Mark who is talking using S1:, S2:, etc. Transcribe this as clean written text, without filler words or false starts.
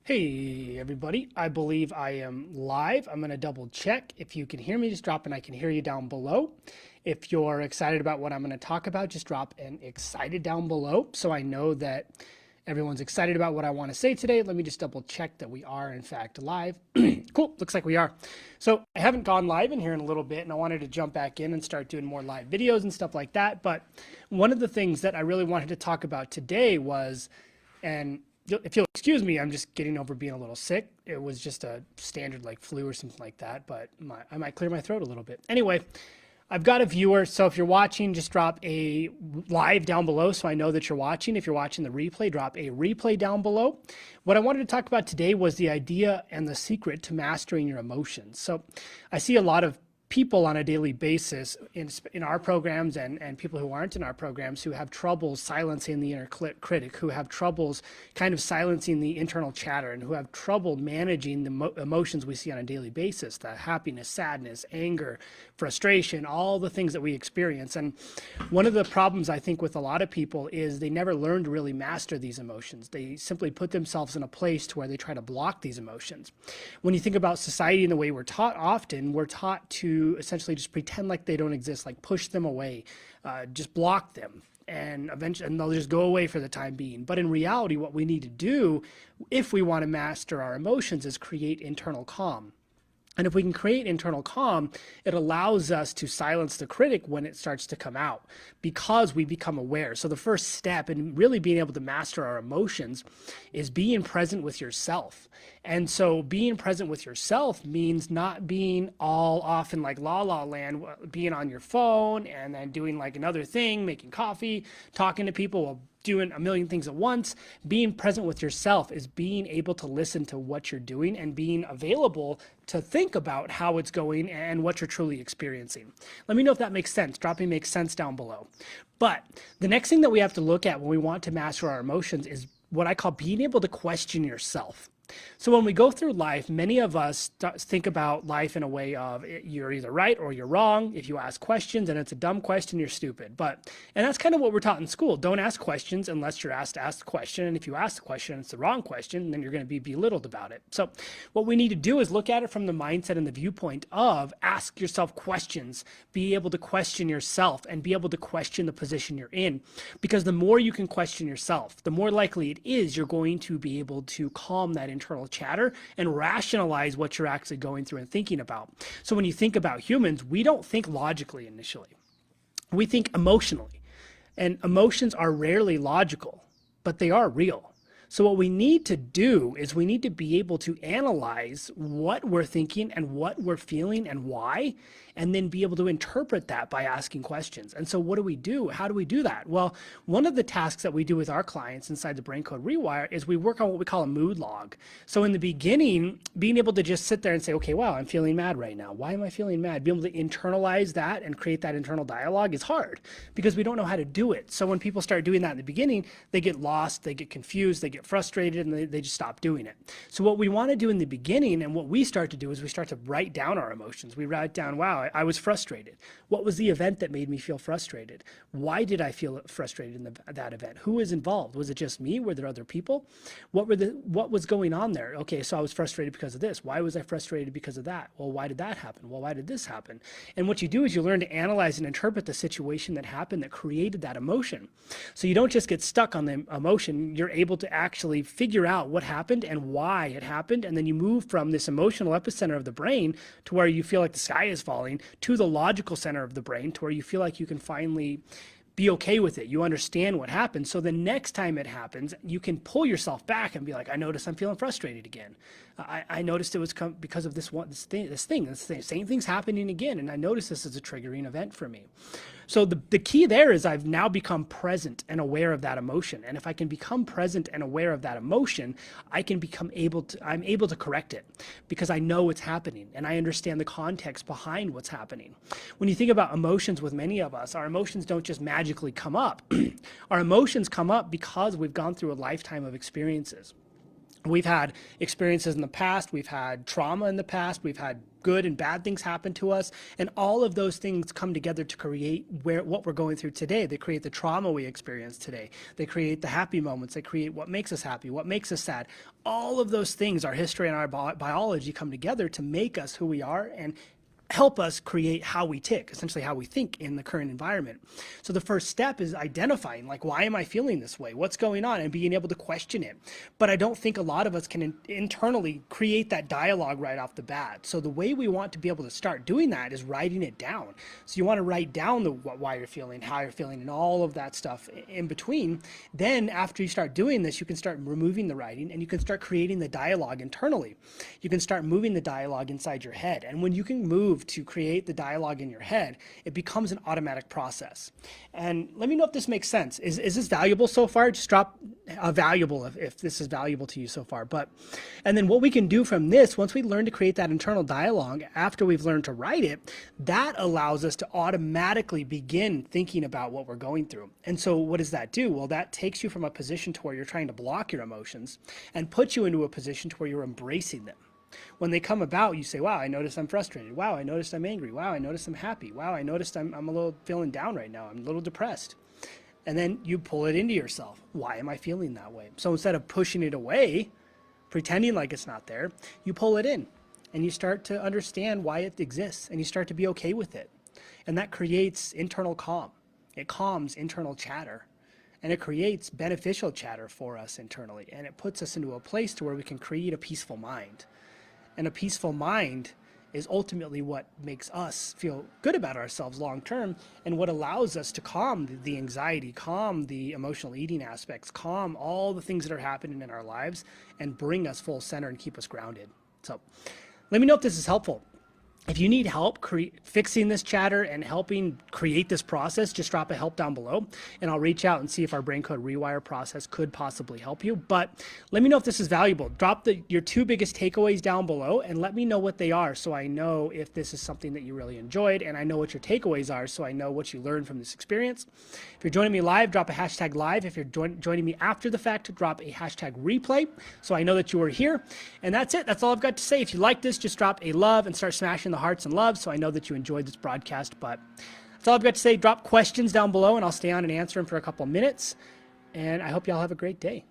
S1: Hey everybody, I believe I am live. I'm going to double check. If you can hear me, just drop and I can hear you down below. If you're excited about what I'm going to talk about, just drop an excited down below so I know that everyone's excited about what I want to say today. Let me just double check that we are in fact live. Cool, looks like we are. So I haven't gone live in here in a little bit and I wanted to jump back in and start doing more live videos and stuff like that. But one of the things that I really wanted to talk about today was, and if you'll excuse me, I'm just getting over being a little sick. It was just a standard like flu or something like that, but I might clear my throat a little bit. Anyway, I've got a viewer, so if you're watching, just drop a live down below so I know that you're watching. If you're watching the replay, drop a replay down below. What I wanted to talk about today was the idea and the secret to mastering your emotions. So I see a lot of people on a daily basis in our programs and people who aren't in our programs who have trouble silencing the inner critic, who have troubles kind of silencing the internal chatter, and who have trouble managing the emotions we see on a daily basis, the happiness, sadness, anger, frustration, all the things that we experience. And one of the problems I think with a lot of people is they never learn to really master these emotions. They simply put themselves in a place to where they try to block these emotions. When you think about society and the way we're taught, often we're taught to essentially just pretend like they don't exist, like push them away, just block them, and eventually they'll just go away for the time being. But in reality, what we need to do if we want to master our emotions is create internal calm. And if we can create internal calm, it allows us to silence the critic when it starts to come out because we become aware. So the first step in really being able to master our emotions is being present with yourself. And so being present with yourself means not being all off in like la la land, being on your phone and then doing like another thing, making coffee, talking to people, doing a million things at once. Being present with yourself is being able to listen to what you're doing and being available to think about how it's going and what you're truly experiencing. Let me know if that makes sense. Drop me makes sense down below. But the next thing that we have to look at when we want to master our emotions is what I call being able to question yourself. So when we go through life, many of us think about life in a way of you're either right or you're wrong. If you ask questions and it's a dumb question, you're stupid. And that's kind of what we're taught in school. Don't ask questions unless you're asked to ask the question. And if you ask the question and it's the wrong question, then you're going to be belittled about it. So what we need to do is look at it from the mindset and the viewpoint of ask yourself questions, be able to question yourself and be able to question the position you're in. Because the more you can question yourself, the more likely it is you're going to be able to calm that internal chatter and rationalize what you're actually going through and thinking about. So when you think about humans, we don't think logically initially. We think emotionally. And emotions are rarely logical, but they are real. So what we need to do is we need to be able to analyze what we're thinking and what we're feeling and why, and then be able to interpret that by asking questions. And so what do we do? How do we do that? Well, one of the tasks that we do with our clients inside the Brain Code Rewire is we work on what we call a mood log. So in the beginning, being able to just sit there and say, okay, wow, I'm feeling mad right now. Why am I feeling mad? Being able to internalize that and create that internal dialogue is hard because we don't know how to do it. So when people start doing that in the beginning, they get lost, they get confused, they get frustrated, and they just stop doing it. So what we want to do in the beginning and what we start to do is we start to write down our emotions. We write down, wow, I was frustrated. What was the event that made me feel frustrated? Why did I feel frustrated in that event? Who was involved? Was it just me? Were there other people? What was going on there? Okay, so I was frustrated because of this. Why was I frustrated because of that? Well, why did that happen? Well, why did this happen? And what you do is you learn to analyze and interpret the situation that happened that created that emotion. So you don't just get stuck on the emotion. You're able to actually figure out what happened and why it happened, and then you move from this emotional epicenter of the brain to where you feel like the sky is falling to the logical center of the brain to where you feel like you can finally be okay with it. You understand what happened. So the next time it happens, you can pull yourself back and be like, I noticed I'm feeling frustrated again. I noticed it was because of this thing. The same thing's happening again. And I noticed this is a triggering event for me. So the key there is I've now become present and aware of that emotion. And if I can become present and aware of that emotion, I'm able to correct it because I know what's happening and I understand the context behind what's happening. When you think about emotions with many of us, our emotions don't just magically come up. Our emotions come up because we've gone through a lifetime of experiences. We've had experiences in the past, we've had trauma in the past, we've had good and bad things happen to us, and all of those things come together to create what we're going through today. They create the trauma we experience today. They create the happy moments. They create what makes us happy, what makes us sad. All of those things, our history and our biology, come together to make us who we are and help us create how we tick, essentially how we think in the current environment. So the first step is identifying, like, why am I feeling this way? What's going on? And being able to question it. But I don't think a lot of us can internally create that dialogue right off the bat. So the way we want to be able to start doing that is writing it down. So you want to write down why you're feeling, how you're feeling, and all of that stuff in between. Then after you start doing this, you can start removing the writing and you can start creating the dialogue internally. You can start moving the dialogue inside your head. And when you can move to create the dialogue in your head, it becomes an automatic process. And let me know if this makes sense. Is this valuable so far? Just drop a valuable if this is valuable to you so far. And then what we can do from this, once we learn to create that internal dialogue, after we've learned to write it, that allows us to automatically begin thinking about what we're going through. And so what does that do? Well, that takes you from a position to where you're trying to block your emotions and puts you into a position to where you're embracing them. When they come about, you say, wow, I noticed I'm frustrated. Wow, I noticed I'm angry. Wow, I noticed I'm happy. Wow, I noticed I'm a little feeling down right now. I'm a little depressed. And then you pull it into yourself. Why am I feeling that way? So instead of pushing it away, pretending like it's not there, you pull it in and you start to understand why it exists and you start to be okay with it. And that creates internal calm. It calms internal chatter. And it creates beneficial chatter for us internally. And it puts us into a place to where we can create a peaceful mind. And a peaceful mind is ultimately what makes us feel good about ourselves long term and what allows us to calm the anxiety, calm the emotional eating aspects, calm all the things that are happening in our lives and bring us full center and keep us grounded. So let me know if this is helpful. If you need help fixing this chatter and helping create this process, just drop a help down below and I'll reach out and see if our brain code rewire process could possibly help you. But let me know if this is valuable. Drop your 2 biggest takeaways down below and let me know what they are so I know if this is something that you really enjoyed and I know what your takeaways are so I know what you learned from this experience. If you're joining me live, drop a hashtag live. If you're joining me after the fact, drop a hashtag replay so I know that you were here. And that's it. That's all I've got to say. If you like this, just drop a love and start smashing the hearts and love so I know that you enjoyed this broadcast. But that's all I've got to say. Drop questions down below and I'll stay on and answer them for a couple of minutes. And I hope y'all have a great day.